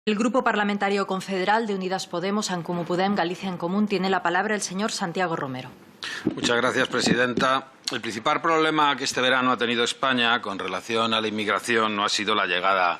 El Grupo Parlamentario Confederal de Unidas Podemos, En Comú Podem, Galicia en Común, tiene la palabra el señor Santiago Romero. Muchas gracias, presidenta. El principal problema que este verano ha tenido España con relación a la inmigración no ha sido la llegada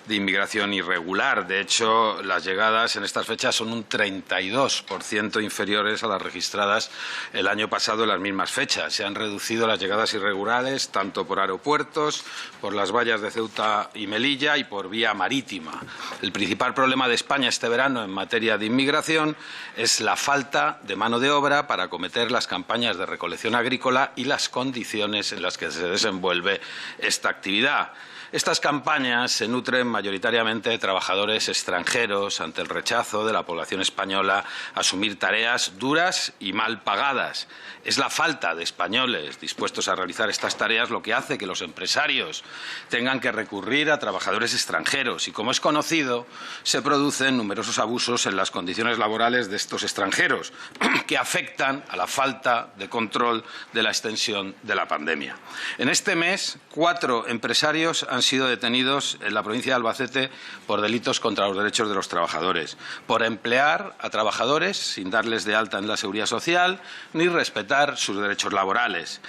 de inmigración irregular. De hecho, las llegadas en estas fechas son un 32% inferiores a las registradas el año pasado en las mismas fechas. Se han reducido las llegadas irregulares tanto por aeropuertos, por las vallas de Ceuta y Melilla y por vía marítima. El principal problema de España este verano en materia de inmigración es la falta de mano de obra para acometer las campañas de recolección agrícola y las condiciones en las que se desenvuelve esta actividad. Estas campañas se nutren mayoritariamente de trabajadores extranjeros ante el rechazo de la población española a asumir tareas duras y mal pagadas. Es la falta de españoles dispuestos a realizar estas tareas lo que hace que los empresarios tengan que recurrir a trabajadores extranjeros y, como es conocido, se producen numerosos abusos en las condiciones laborales de estos extranjeros que afectan a la falta de control de la extensión de la pandemia. En este mes, 4 empresarios han sido detenidos en la provincia de Albacete por delitos contra los derechos de los trabajadores, por emplear a trabajadores sin darles de alta en la Seguridad Social ni respetar sus derechos laborales.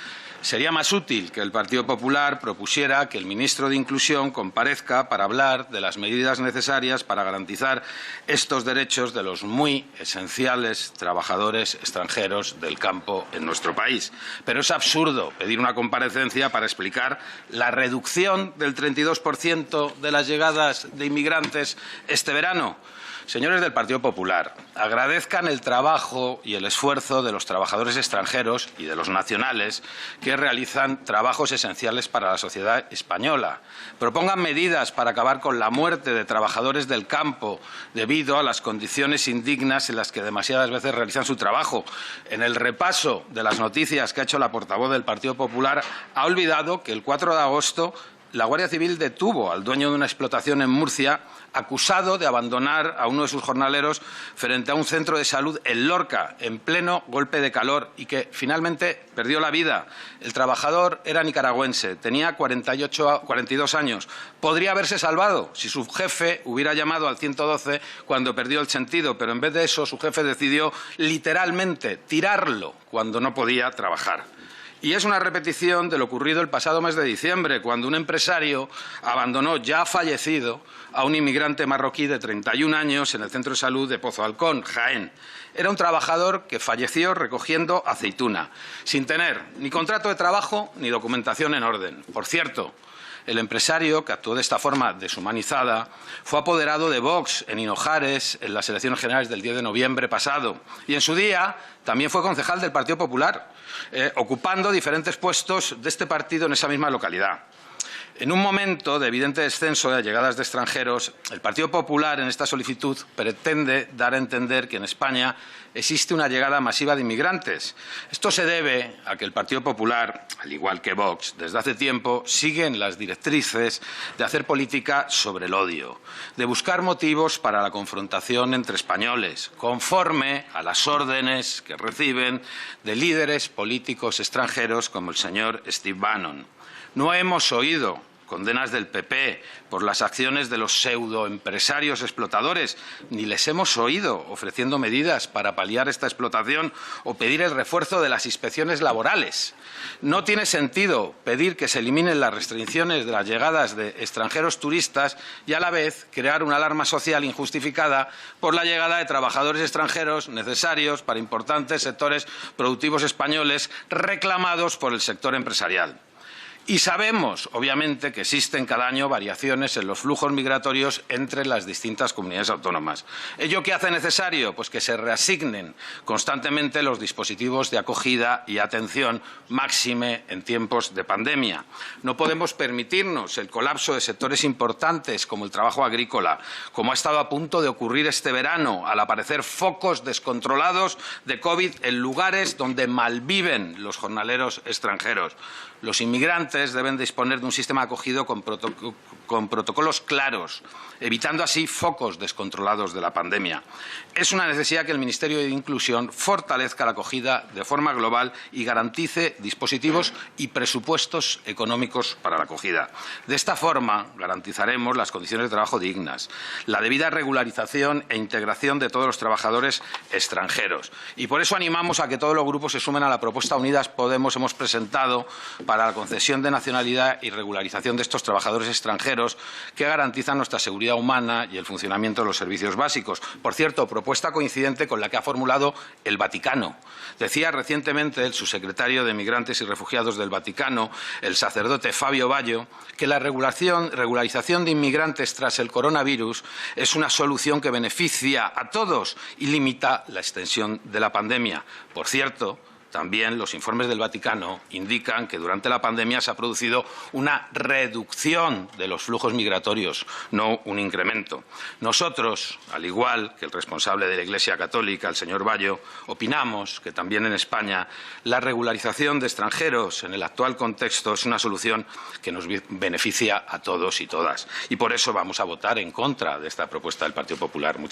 Sería más útil que el Partido Popular propusiera que el ministro de Inclusión comparezca para hablar de las medidas necesarias para garantizar estos derechos de los muy esenciales trabajadores extranjeros del campo en nuestro país. Pero es absurdo pedir una comparecencia para explicar la reducción del 32% de las llegadas de inmigrantes este verano. Señores del Partido Popular, agradezcan el trabajo y el esfuerzo de los trabajadores extranjeros y de los nacionales que realizan trabajos esenciales para la sociedad española. Propongan medidas para acabar con la muerte de trabajadores del campo debido a las condiciones indignas en las que demasiadas veces realizan su trabajo. En el repaso de las noticias que ha hecho la portavoz del Partido Popular, ha olvidado que el 4 de agosto la Guardia Civil detuvo al dueño de una explotación en Murcia, acusado de abandonar a uno de sus jornaleros frente a un centro de salud en Lorca, en pleno golpe de calor, y que finalmente perdió la vida. El trabajador era nicaragüense, tenía 42 años. Podría haberse salvado si su jefe hubiera llamado al 112 cuando perdió el sentido, pero en vez de eso su jefe decidió literalmente tirarlo cuando no podía trabajar. Y es una repetición de lo ocurrido el pasado mes de diciembre, cuando un empresario abandonó, ya fallecido, a un inmigrante marroquí de 31 años en el centro de salud de Pozo Alcón, Jaén. Era un trabajador que falleció recogiendo aceituna, sin tener ni contrato de trabajo ni documentación en orden. Por cierto, el empresario, que actuó de esta forma deshumanizada, fue apoderado de Vox en Hinojares en las elecciones generales del 10 de noviembre pasado. Y en su día también fue concejal del Partido Popular, ocupando diferentes puestos de este partido en esa misma localidad. En un momento de evidente descenso de llegadas de extranjeros, el Partido Popular en esta solicitud pretende dar a entender que en España existe una llegada masiva de inmigrantes. Esto se debe a que el Partido Popular, al igual que Vox, desde hace tiempo siguen las directrices de hacer política sobre el odio, de buscar motivos para la confrontación entre españoles, conforme a las órdenes que reciben de líderes políticos extranjeros como el señor Steve Bannon. No hemos oído condenas del PP por las acciones de los pseudoempresarios explotadores, ni les hemos oído ofreciendo medidas para paliar esta explotación o pedir el refuerzo de las inspecciones laborales. No tiene sentido pedir que se eliminen las restricciones de las llegadas de extranjeros turistas y a la vez crear una alarma social injustificada por la llegada de trabajadores extranjeros necesarios para importantes sectores productivos españoles reclamados por el sector empresarial. Y sabemos, obviamente, que existen cada año variaciones en los flujos migratorios entre las distintas comunidades autónomas. ¿Ello qué hace necesario? Pues que se reasignen constantemente los dispositivos de acogida y atención, máxime en tiempos de pandemia. No podemos permitirnos el colapso de sectores importantes como el trabajo agrícola, como ha estado a punto de ocurrir este verano, al aparecer focos descontrolados de COVID en lugares donde malviven los jornaleros extranjeros. Los inmigrantes inmigrantes deben disponer de un sistema acogido con protocolos claros, evitando así focos descontrolados de la pandemia. Es una necesidad que el Ministerio de Inclusión fortalezca la acogida de forma global y garantice dispositivos y presupuestos económicos para la acogida. De esta forma, garantizaremos las condiciones de trabajo dignas, la debida regularización e integración de todos los trabajadores extranjeros. Y por eso animamos a que todos los grupos se sumen a la propuesta Unidas Podemos hemos presentado para la concesión de nacionalidad y regularización de estos trabajadores extranjeros que garantizan nuestra seguridad humana y el funcionamiento de los servicios básicos. Por cierto, propuesta coincidente con la que ha formulado el Vaticano. Decía recientemente el subsecretario de Migrantes y Refugiados del Vaticano, el sacerdote Fabio Baggio, que la regularización de inmigrantes tras el coronavirus es una solución que beneficia a todos y limita la extensión de la pandemia. Por cierto, también los informes del Vaticano indican que durante la pandemia se ha producido una reducción de los flujos migratorios, no un incremento. Nosotros, al igual que el responsable de la Iglesia Católica, el señor Baggio, opinamos que también en España la regularización de extranjeros en el actual contexto es una solución que nos beneficia a todos y todas. Y por eso vamos a votar en contra de esta propuesta del Partido Popular.